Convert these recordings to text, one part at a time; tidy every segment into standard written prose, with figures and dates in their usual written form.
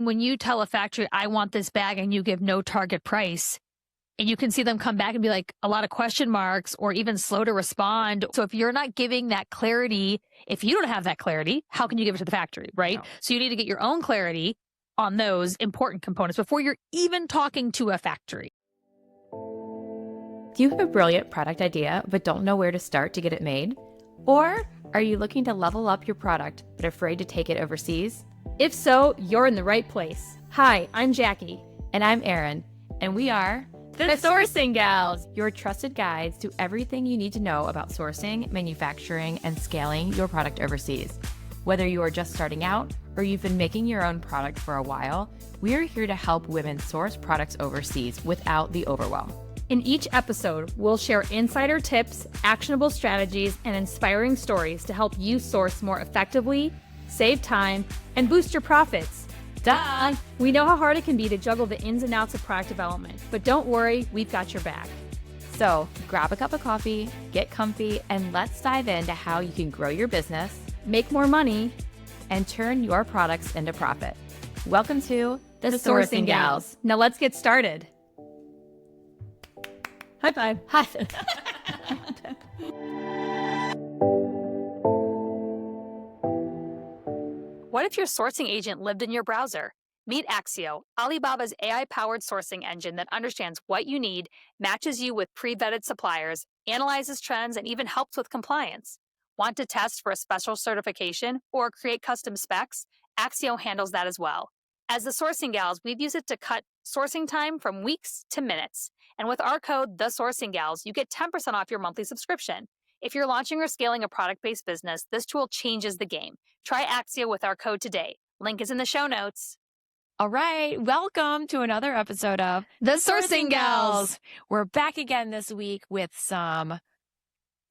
when you tell a factory, I want this bag, and you give no target price, and you can see them come back and be like a lot of question marks or even slow to respond. So if you're not giving that clarity, if you don't have that clarity, how can you give it to the factory, right? No. So you need to get your own clarity on those important components before you're even talking to a factory. Do you have a brilliant product idea but don't know where to start to get it made? Or are you looking to level up your product but afraid to take it overseas? If so, you're in the right place. Hi, I'm Jackie. And I'm Erin, and we are The Sourcing Gals. your trusted guides to everything you need to know about sourcing, manufacturing, and scaling your product overseas. Whether you are just starting out or you've been making your own product for a while, we are here to help women source products overseas without the overwhelm. In each episode, we'll share insider tips, actionable strategies, and inspiring stories to help you source more effectively, save time, and boost your profits. Duh! We know how hard it can be to juggle the ins and outs of product development, but don't worry, we've got your back. So grab a cup of coffee, get comfy, and let's dive into how you can grow your business, Make more money. and turn your products into profit. Welcome to The Sourcing Gals. Now let's get started. High five. Hi. What if your sourcing agent lived in your browser? Meet Axio, Alibaba's AI-powered sourcing engine that understands what you need, matches you with pre-vetted suppliers, analyzes trends, and even helps with compliance. Want to test for a special certification or create custom specs? Axio handles that as well. As the Sourcing Gals, we've used it to cut sourcing time from weeks to minutes. And with our code, The Sourcing Gals, you get 10% off your monthly subscription. If you're launching or scaling a product-based business, this tool changes the game. Try Axio with our code today. Link is in the show notes. All right, welcome to another episode of The Sourcing Gals. We're back again this week with some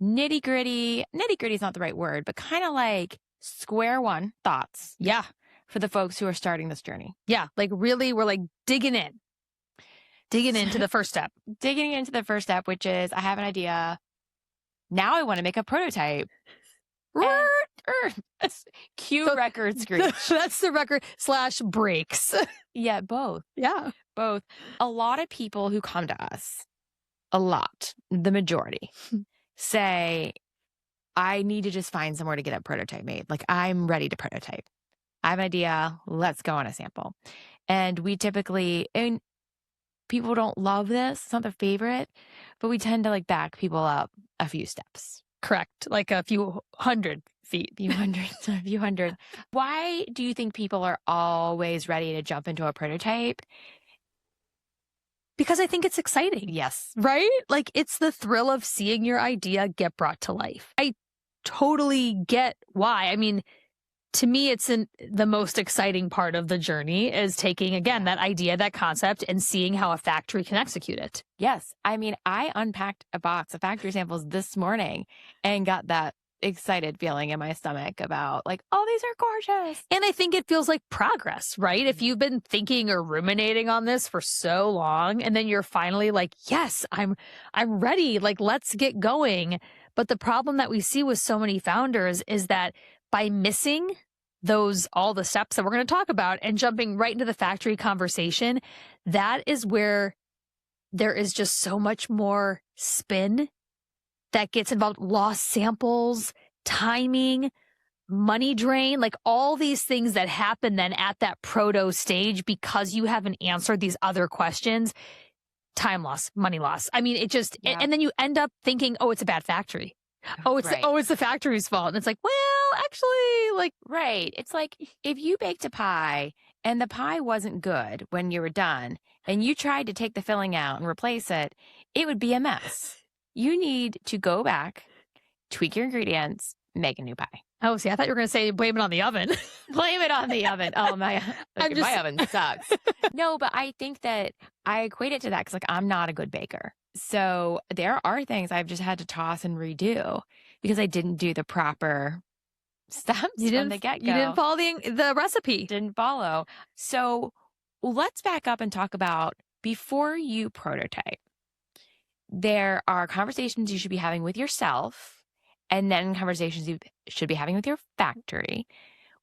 nitty-gritty is not the right word, but kind of like square one thoughts Yeah. for the folks who are starting this journey. Yeah. Like really, we're like digging into the first step. Digging into the first step, which is I have an idea. Now I want to make a prototype. Cue So- record screech. That's the record / breaks. Yeah, both. Yeah. Both. A lot of people who come to us, the majority, say, I need to just find somewhere to get a prototype made. Like, I'm ready to prototype. I have an idea. Let's go on a sample. And we typically, and people don't love this. It's not their favorite, but we tend to like back people up a few steps. Correct. Like a few 100 feet. A few hundred. Why do you think people are always ready to jump into a prototype? Because I think it's exciting. Yes. Right? Like it's the thrill of seeing your idea get brought to life. I totally get why. I mean, to me, it's the most exciting part of the journey is taking, again, that idea, that concept, and seeing how a factory can execute it. Yes. I mean, I unpacked a box of factory samples this morning and got that excited feeling in my stomach about like, oh, these are gorgeous. And I think it feels like progress, right? If you've been thinking or ruminating on this for so long, and then you're finally like, yes, I'm ready. Like, let's get going. But the problem that we see with so many founders is that by missing all the steps that we're going to talk about and jumping right into the factory conversation, that is where there is just so much more spin that gets involved. Lost samples, timing, money drain, like all these things that happen then at that proto stage because you haven't answered these other questions. Time loss, money loss. I mean, it just, and then you end up thinking, oh, it's a bad factory. It's the factory's fault. And it's like, well, actually, like, right. It's like if you baked a pie and the pie wasn't good when you were done and you tried to take the filling out and replace it, it would be a mess. You need to go back, tweak your ingredients, make a new pie. oh, see, I thought you were going to say blame it on the oven. Blame it on the oven. Oh, my oven sucks. No, but I think that I equate it to that because like I'm not a good baker. So there are things I've just had to toss and redo because I didn't do the proper steps from the get-go. You didn't follow the recipe. Didn't follow. So let's back up and talk about before you prototype. There are conversations you should be having with yourself and then conversations you should be having with your factory.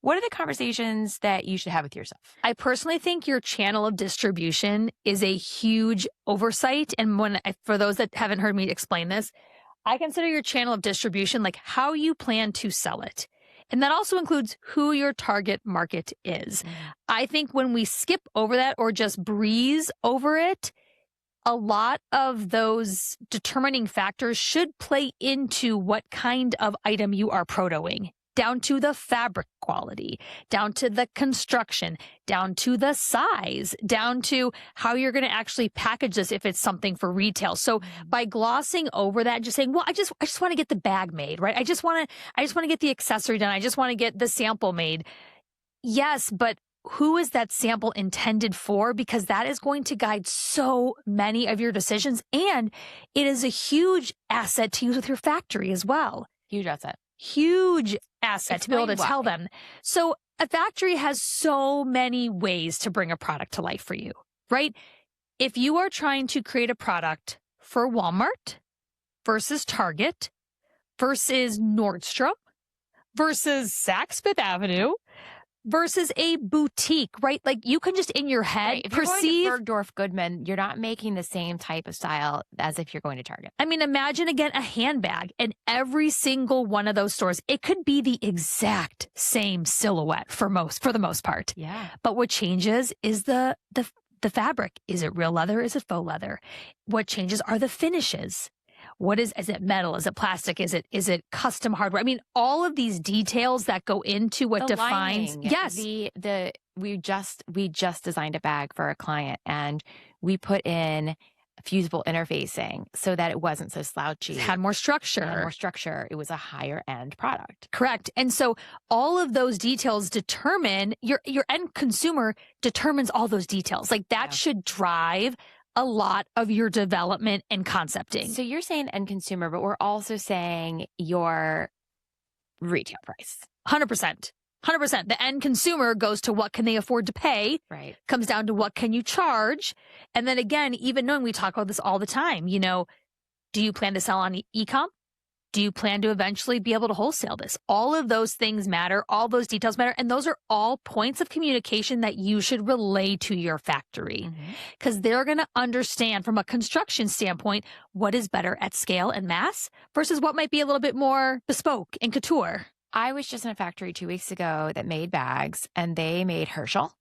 What are the conversations that you should have with yourself? I personally think your channel of distribution is a huge oversight. And for those that haven't heard me explain this, I consider your channel of distribution like how you plan to sell it. And that also includes who your target market is. I think when we skip over that or just breeze over it, a lot of those determining factors should play into what kind of item you are protoing, down to the fabric quality, down to the construction, down to the size, down to how you're going to actually package this if it's something for retail. So by glossing over that, just saying, well, I just want to get the bag made, right? I just want to get the accessory done. I just want to get the sample made. Yes, but who is that sample intended for? Because that is going to guide so many of your decisions. And it is a huge asset to use with your factory as well. Huge asset. Huge asset to be able to Explain tell why. them. So a factory has so many ways to bring a product to life for you, right? If you are trying to create a product for Walmart versus Target versus Nordstrom versus Saks Fifth Avenue versus a boutique, right? Like you can just in your head Right. If you're perceive. going to Bergdorf Goodman, you're not making the same type of style as if you're going to Target. I mean, imagine again a handbag in every single one of those stores. It could be the exact same silhouette for the most part. Yeah. But what changes is the fabric. Is it real leather? Is it faux leather? What changes are the finishes. Is it metal? Is it plastic? Is it custom hardware? I mean, all of these details that go into what The defines. lining, Yes. We just designed a bag for a client, and we put in fusible interfacing so that it wasn't so slouchy. It had more structure. It was a higher end product. Correct. And so all of those details determine your end consumer determines all those details. Like that should drive a lot of your development and concepting. So you're saying end consumer, but we're also saying your retail price. 100%. 100%. The end consumer goes to what can they afford to pay, Right. comes down to what can you charge. And then again, even knowing we talk about this all the time, do you plan to sell on e-com? Do you plan to eventually be able to wholesale this? All of those things matter. All those details matter. And those are all points of communication that you should relay to your factory because they're going to understand from a construction standpoint what is better at scale and mass versus what might be a little bit more bespoke and couture. I was just in a factory 2 weeks ago that made bags, and they made Herschel,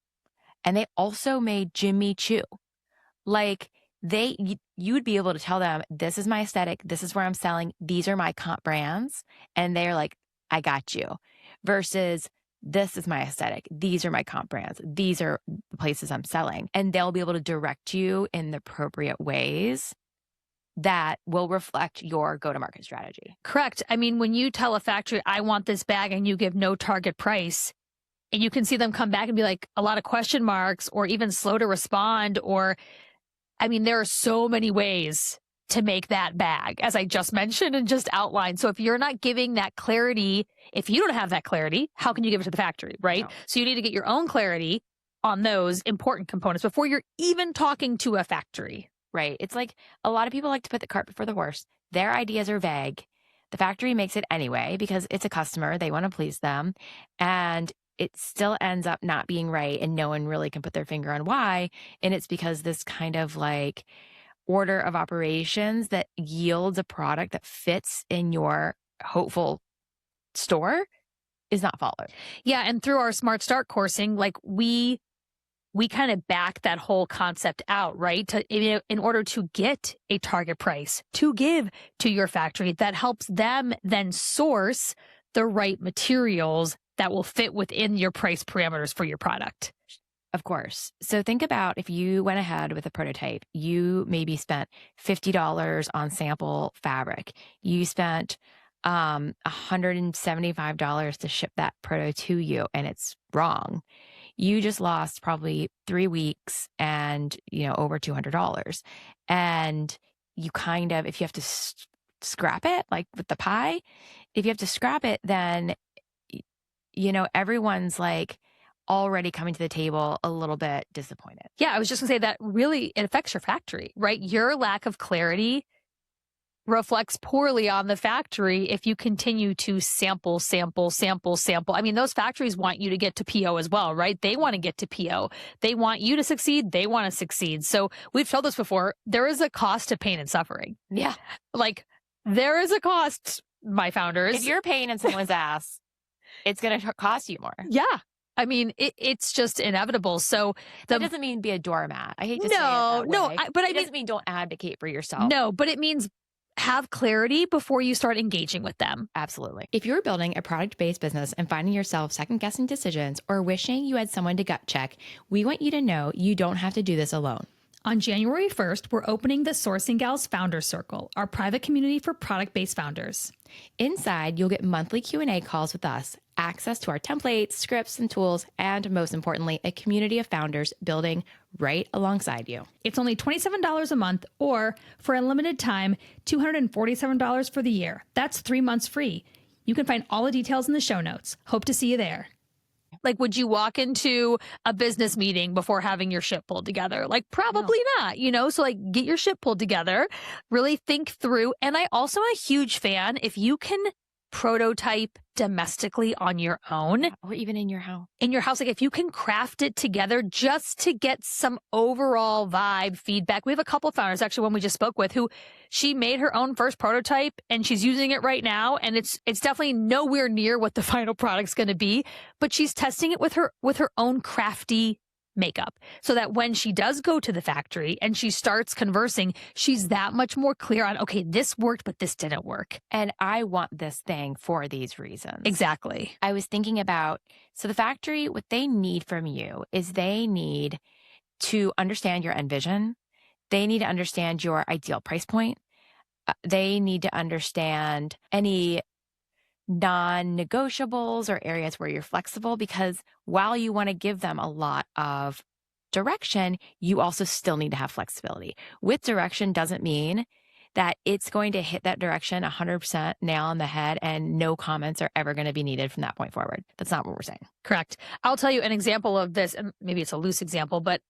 and they also made Jimmy Choo. Like you would be able to tell them, this is my aesthetic, this is where I'm selling, these are my comp brands, and they're like, I got you. Versus, this is my aesthetic, these are my comp brands, these are the places I'm selling, and they'll be able to direct you in the appropriate ways that will reflect your go-to-market strategy. Correct. I mean, when you tell a factory, I want this bag, and you give no target price, and you can see them come back and be like a lot of question marks or even slow to respond, or, I mean, there are so many ways to make that bag, as I just mentioned and just outlined. So if you're not giving that clarity, if you don't have that clarity, how can you give it to the factory, right? No. So you need to get your own clarity on those important components before you're even talking to a factory. Right. It's like a lot of people like to put the cart before the horse. Their ideas are vague. The factory makes it anyway because it's a customer. They want to please them. And it still ends up not being right. And no one really can put their finger on why. And it's because this kind of like order of operations that yields a product that fits in your hopeful store is not followed. Yeah. And through our Smart Start coursing, like we kind of back that whole concept out, right? In order to get a target price to give to your factory that helps them then source the right materials that will fit within your price parameters for your product. Of course. So think about if you went ahead with a prototype, you maybe spent $50 on sample fabric. You spent $175 to ship that proto to you, and it's wrong. You just lost probably 3 weeks and, over $200. And you kind of, if you have to scrap it, like with the pie, if you have to scrap it, then, everyone's like already coming to the table a little bit disappointed. Yeah, I was just gonna say that really it affects your factory, right? Your lack of clarity reflects poorly on the factory if you continue to sample, sample, sample, sample. I mean, those factories want you to get to PO as well, right? They want to get to PO. They want you to succeed. They want to succeed. So we've told this before. There is a cost to pain and suffering. Yeah. Like there is a cost, my founders. If you're paying in someone's ass, it's going to cost you more. Yeah. I mean, it's just inevitable. So that doesn't mean be a doormat. I hate to say it that way. But it doesn't mean don't advocate for yourself. No, but it means have clarity before you start engaging with them. Absolutely. If you're building a product-based business and finding yourself second-guessing decisions or wishing you had someone to gut check, we want you to know you don't have to do this alone. On January 1st, we're opening the Sourcing Gals Founder Circle, our private community for product-based founders. Inside, you'll get monthly Q&A calls with us, access to our templates, scripts, and tools, and most importantly, a community of founders building right alongside you. It's only $27 a month, or for a limited time, $247 for the year. That's 3 months free. You can find all the details in the show notes. Hope to see you there. Like, would you walk into a business meeting before having your shit pulled together? Like, probably not, So like, get your shit pulled together, really think through. And I also am a huge fan if you can prototype domestically on your own. Or even in your house. Like if you can craft it together just to get some overall vibe feedback. We have a couple of founders, actually, one we just spoke with, who she made her own first prototype and she's using it right now. And it's definitely nowhere near what the final product's going to be, but she's testing it with her own crafty makeup so that when she does go to the factory and she starts conversing, she's that much more clear on, okay, this worked, but this didn't work. And I want this thing for these reasons. Exactly. I was thinking about, so the factory, what they need from you is they need to understand your end vision. They need to understand your ideal price point. They need to understand any non-negotiables or areas where you're flexible, because while you want to give them a lot of direction, you also still need to have flexibility. With direction doesn't mean that it's going to hit that direction 100% nail on the head and no comments are ever going to be needed from that point forward. That's not what we're saying. Correct. I'll tell you an example of this, and maybe it's a loose example, but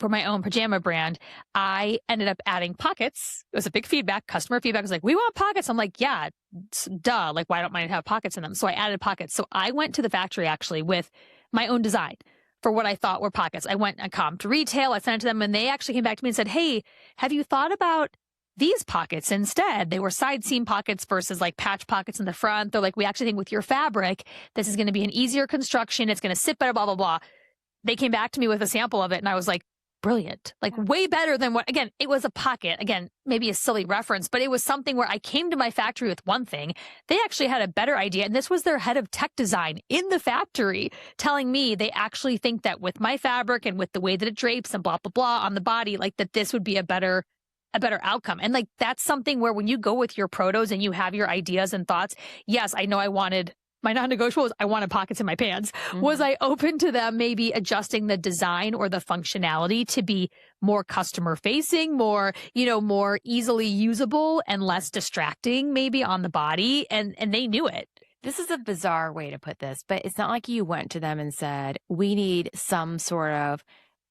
for my own pajama brand, I ended up adding pockets. It was a big feedback. Customer feedback was like, we want pockets. I'm like, yeah, duh. Like, why don't I have pockets in them? So I added pockets. So I went to the factory actually with my own design for what I thought were pockets. I went and comped retail. I sent it to them and they actually came back to me and said, hey, have you thought about these pockets instead? They were side seam pockets versus like patch pockets in the front. They're like, we actually think with your fabric, this is going to be an easier construction. It's going to sit better, blah, blah, blah. They came back to me with a sample of it and I was like, brilliant. Like way better than what, again, it was a pocket. Again, maybe a silly reference, but it was something where I came to my factory with one thing. They actually had a better idea. And this was their head of tech design in the factory telling me they actually think that with my fabric and with the way that it drapes and blah, blah, blah on the body, like that this would be a better outcome. And like, that's something where when you go with your protos and you have your ideas and thoughts, yes, I know I wanted my non-negotiable was I wanted pockets in my pants. Mm-hmm. Was I open to them maybe adjusting the design or the functionality to be more customer facing, more easily usable and less distracting maybe on the body? And they knew it. This is a bizarre way to put this, but it's not like you went to them and said, we need some sort of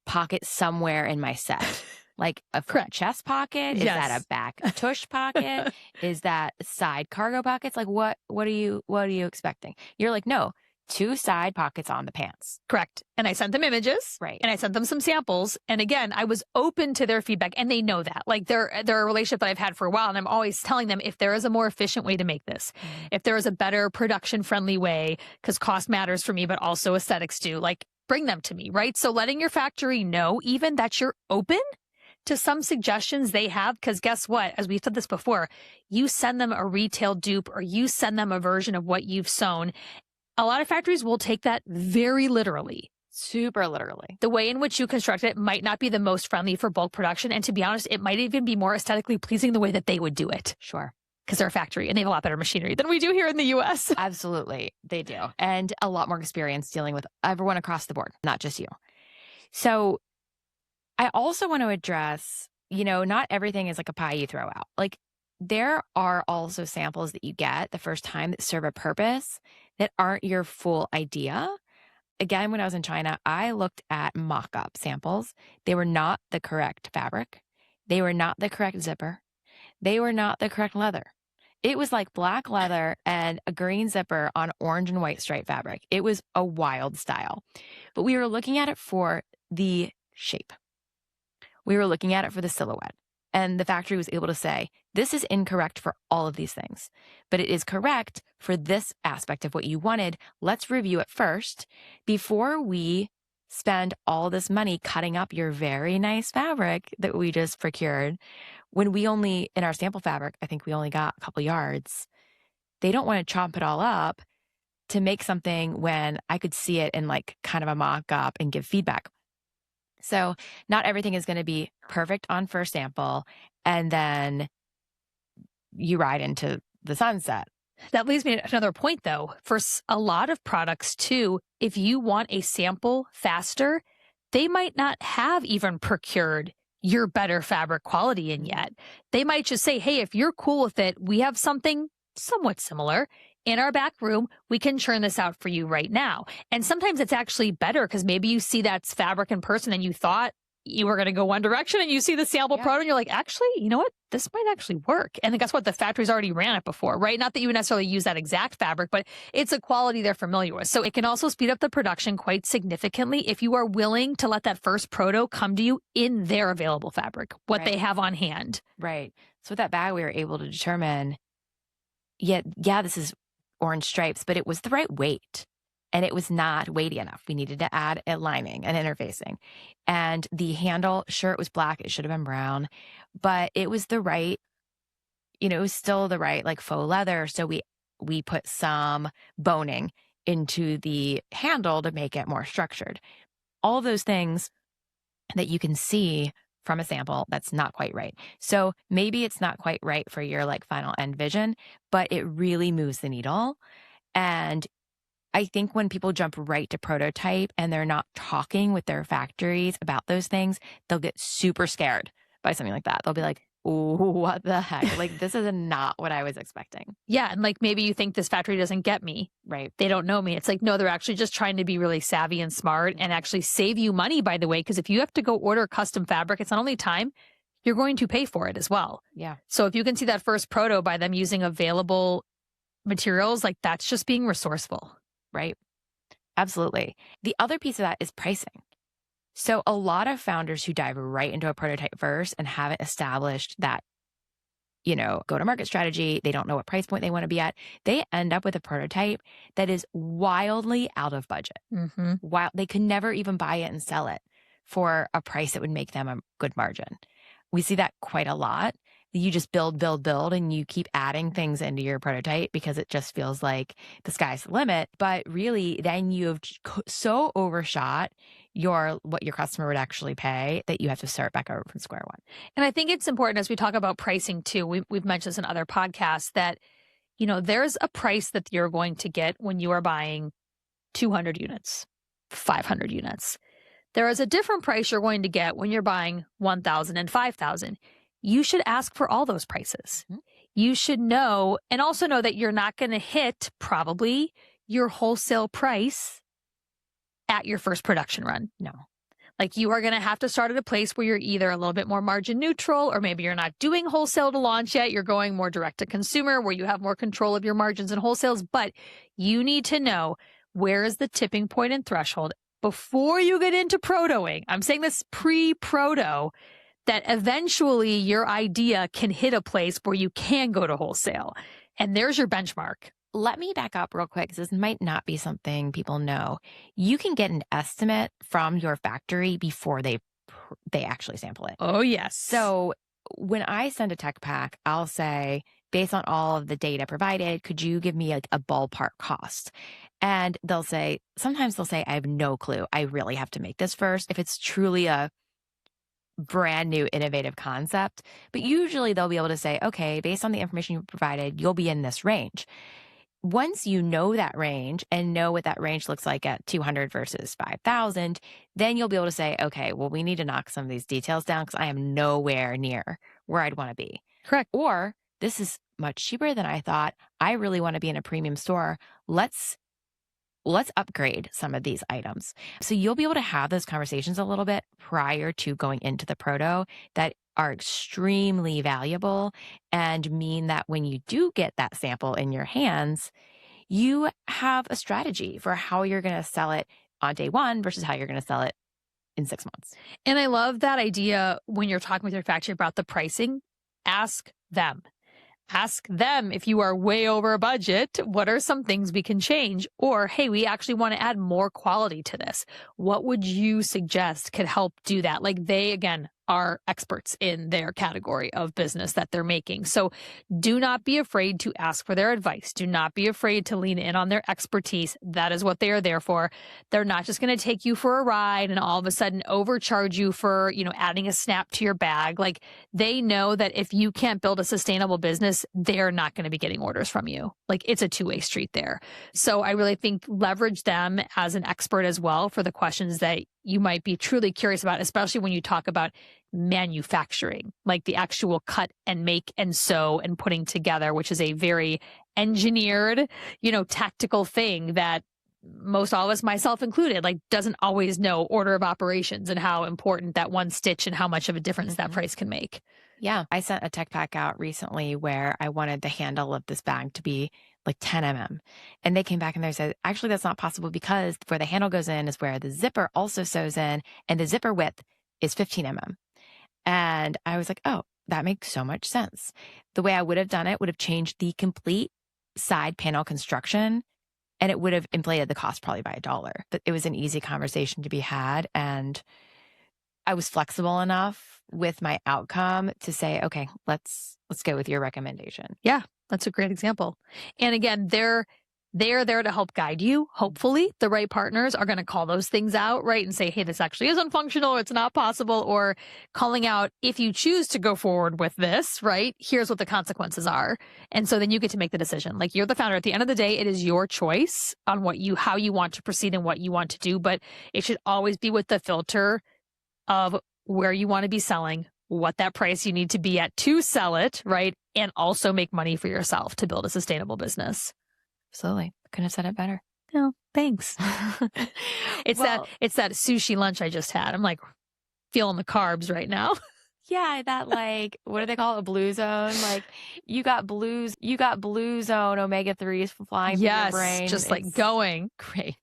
pocket somewhere in my set. Like a front chest pocket? Is that a back tush pocket? Is that side cargo pockets? Like what are you expecting? You're like, no, 2 side pockets on the pants. Correct. And I sent them images. Right. And I sent them some samples. And again, I was open to their feedback and they know that. Like they're a relationship that I've had for a while. And I'm always telling them if there is a more efficient way to make this, if there is a better production friendly way, because cost matters for me, but also aesthetics do, like bring them to me, right? So letting your factory know even that you're open to some suggestions they have, because guess what? As we've said this before, you send them a retail dupe or you send them a version of what you've sewn. A lot of factories will take that very literally. Super literally. The way in which you construct it might not be the most friendly for bulk production. And to be honest, it might even be more aesthetically pleasing the way that they would do it. Sure. Because they're a factory and they have a lot better machinery than we do here in the US. Absolutely. They do. And a lot more experience dealing with everyone across the board, not just you. So I also want to address, not everything is like a pie you throw out. Like there are also samples that you get the first time that serve a purpose that aren't your full idea. Again, when I was in China, I looked at mock-up samples. They were not the correct fabric. They were not the correct zipper. They were not the correct leather. It was like black leather and a green zipper on orange and white striped fabric. It was a wild style. But we were looking at it for the shape. We were looking at it for the silhouette. And the factory was able to say, this is incorrect for all of these things, but it is correct for this aspect of what you wanted. Let's review it first before we spend all this money cutting up your very nice fabric that we just procured. When we only, in our sample fabric, I think we only got a couple yards. They don't want to chop it all up to make something when I could see it in like kind of a mock-up and give feedback. So not everything is going to be perfect on first sample, and then you ride into the sunset. That leads me to another point, though. For a lot of products, too, if you want a sample faster, they might not have even procured your better fabric quality in yet. They might just say, hey, if you're cool with it, we have something somewhat similar in our back room. We can churn this out for you right now. And sometimes it's actually better because maybe you see that fabric in person and you thought you were going to go one direction, and you see the sample product and you're like, actually, you know what? This might actually work. And then guess what? The factory's already ran it before, right? Not that you would necessarily use that exact fabric, but it's a quality they're familiar with. So it can also speed up the production quite significantly if you are willing to let that first proto come to you in their available fabric, what they have on hand. Right. So with that bag, we were able to determine, yeah, this is orange stripes, but it was the right weight. And it was not weighty enough. We needed to add a lining and interfacing. And the handle, sure, it was black. It should have been brown. But it was the right, it was still the right like faux leather. So we put some boning into the handle to make it more structured. All those things that you can see from a sample that's not quite right. So maybe it's not quite right for your like final end vision, but it really moves the needle. And I think when people jump right to prototype and they're not talking with their factories about those things, they'll get super scared by something like that. They'll be like, "Ooh, what the heck? Like, this is not what I was expecting." Yeah. And like maybe you think this factory doesn't get me. Right. They don't know me. It's like, no, they're actually just trying to be really savvy and smart and actually save you money, by the way, because if you have to go order custom fabric, it's not only time, you're going to pay for it as well. Yeah. So if you can see that first proto by them using available materials, like that's just being resourceful. Right. Absolutely. The other piece of that is pricing. So a lot of founders who dive right into a prototype first and haven't established that, go-to-market strategy, they don't know what price point they want to be at, they end up with a prototype that is wildly out of budget. Mm-hmm. They could never even buy it and sell it for a price that would make them a good margin. We see that quite a lot. You just build, and you keep adding things into your prototype because it just feels like the sky's the limit. But really, then you've so overshot what your customer would actually pay that you have to start back over from square one. And I think it's important as we talk about pricing too, we've mentioned this in other podcasts that, there's a price that you're going to get when you are buying 200 units, 500 units. There is a different price you're going to get when you're buying 1,000 and 5,000. You should ask for all those prices. Mm-hmm. You should know, and also know that you're not going to hit probably your wholesale price at your first production run. No. Like you are going to have to start at a place where you're either a little bit more margin neutral, or maybe you're not doing wholesale to launch yet. You're going more direct to consumer where you have more control of your margins and wholesales. But you need to know where is the tipping point and threshold before you get into protoing. I'm saying this pre-proto, that eventually your idea can hit a place where you can go to wholesale. And there's your benchmark. Let me back up real quick, because this might not be something people know. You can get an estimate from your factory before they actually sample it. Oh, yes. So when I send a tech pack, I'll say, based on all of the data provided, could you give me like a ballpark cost? And sometimes they'll say, I have no clue. I really have to make this first. If it's truly a brand new innovative concept, but usually they'll be able to say, okay, based on the information you provided, you'll be in this range. Once you know that range and know what that range looks like at 200 versus 5,000, then you'll be able to say, okay, well, we need to knock some of these details down because I am nowhere near where I'd want to be. Correct. Or this is much cheaper than I thought. I really want to be in a premium store. Let's upgrade some of these items. So you'll be able to have those conversations a little bit prior to going into the proto that are extremely valuable and mean that when you do get that sample in your hands, you have a strategy for how you're going to sell it on day one versus how you're going to sell it in 6 months. And I love that idea when you're talking with your factory about the pricing. Ask them. Ask them if you are way over a budget, what are some things we can change? Or, hey, we actually want to add more quality to this. What would you suggest could help do that? Like they, again, are experts in their category of business that they're making. So do not be afraid to ask for their advice. Do not be afraid to lean in on their expertise. That is what they are there for. They're not just going to take you for a ride and all of a sudden overcharge you for, adding a snap to your bag. Like they know that if you can't build a sustainable business, they're not going to be getting orders from you. Like it's a two-way street there. So I really think leverage them as an expert as well for the questions that you might be truly curious about, especially when you talk about manufacturing, like the actual cut and make and sew and putting together, which is a very engineered, tactical thing that most all of us, myself included, like doesn't always know order of operations and how important that one stitch and how much of a difference that price can make. Yeah. I sent a tech pack out recently where I wanted the handle of this bag to be like 10 mm. And they came back and they said, actually, that's not possible because where the handle goes in is where the zipper also sews in and the zipper width is 15 mm. And I was like, oh, that makes so much sense. The way I would have done it would have changed the complete side panel construction and it would have inflated the cost probably by $1. But it was an easy conversation to be had. And I was flexible enough with my outcome to say, okay, let's go with your recommendation. Yeah, that's a great example. And again, they're there to help guide you. Hopefully the right partners are going to call those things out, right? And say, hey, this actually is unfunctional or it's not possible, or calling out, if you choose to go forward with this, right? Here's what the consequences are. And so then you get to make the decision. Like you're the founder. At the end of the day, it is your choice on how you want to proceed and what you want to do. But it should always be with the filter of where you want to be selling, what that price you need to be at to sell it, right? And also make money for yourself to build a sustainable business. Absolutely. Couldn't have said it better. No, thanks. It's that sushi lunch I just had. I'm like feeling the carbs right now. Yeah, that like, what do they call it? A blue zone? Like you got blue zone omega-3s flying through your brain. Yes, just like going. Great.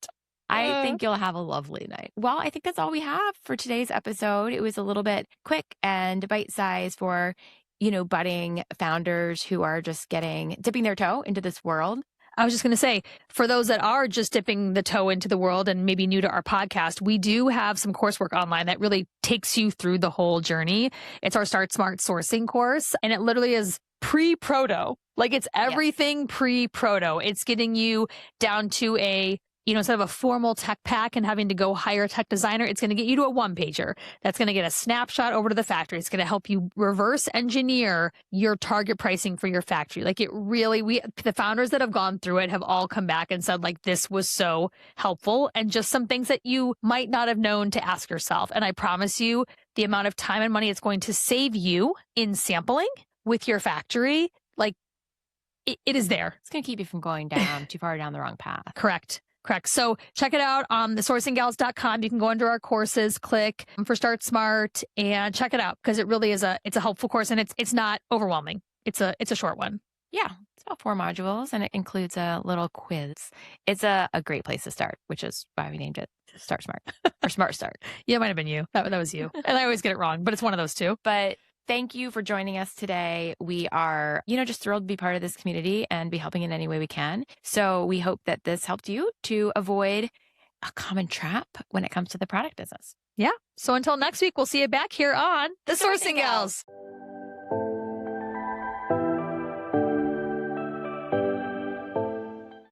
I think you'll have a lovely night. Well, I think that's all we have for today's episode. It was a little bit quick and bite-sized for, budding founders who are just dipping their toe into this world. I was just going to say, for those that are just dipping the toe into the world and maybe new to our podcast, we do have some coursework online that really takes you through the whole journey. It's our Start Smart Sourcing course, and it literally is pre-proto. Like it's everything pre-proto. It's getting you down to instead of a formal tech pack and having to go hire a tech designer, it's going to get you to a one-pager. That's going to get a snapshot over to the factory. It's going to help you reverse engineer your target pricing for your factory. Like it really, the founders that have gone through it have all come back and said like, this was so helpful, and just some things that you might not have known to ask yourself. And I promise you the amount of time and money it's going to save you in sampling with your factory, like it is there. It's going to keep you from going down too far down the wrong path. Correct. So check it out on thesourcinggals.com. You can go under our courses, click for Start Smart, and check it out because it really is it's a helpful course, and it's not overwhelming. It's a short one. Yeah, it's about 4 modules, and it includes a little quiz. It's a great place to start, which is why we named it Start Smart or Smart Start. Yeah, it might have been you. That was you. And I always get it wrong, but it's one of those two. But thank you for joining us today. We are, just thrilled to be part of this community and be helping in any way we can. So we hope that this helped you to avoid a common trap when it comes to the product business. Yeah. So until next week, we'll see you back here on The Sourcing Gals.